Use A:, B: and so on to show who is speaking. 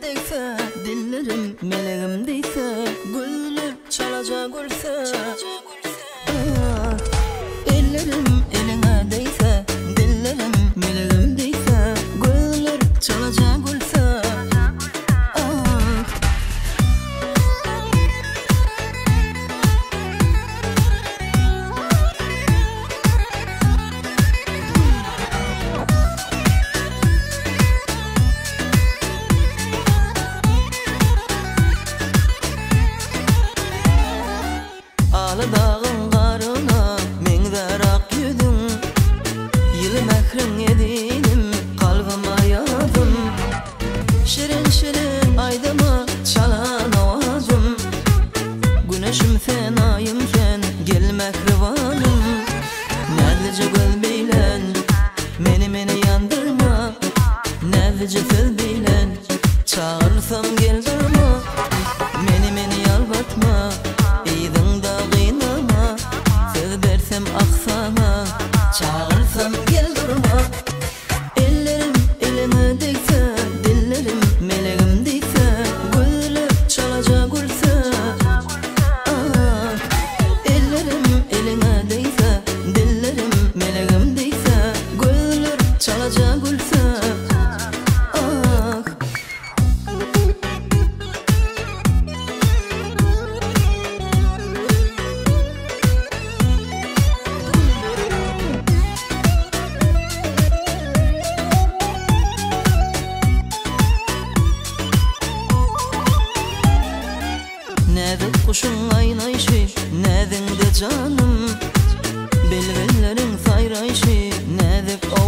A: değse, dillerim meleğim değse, güller çalacak olsa. Ellerim eline değse, dillerim meleğim değse, güller çalacak olsa. Alı dağın qarına men verak yüdüm, yılı mehrin edinim kalbıma yadım. Şirin şirin aydıma çalan ovacım, güneşim fenayım sen gel mehrivanım. Nerdice göl beylen meni yandırma, nerdice fil beylen çağırsam gel durma. Meni yalvatma, eydin da kıynama, söz versem aksana, çağırsam gel durma. Ellerim elime değse, dillerim meleğim değse, güller çalacak olsa. Ellerim eline değse, dillerim meleğim değse, güller çalacak olsa. Nedir kuşun aynayışı, nedin de canım, belvellerin sayrayışı, nedir o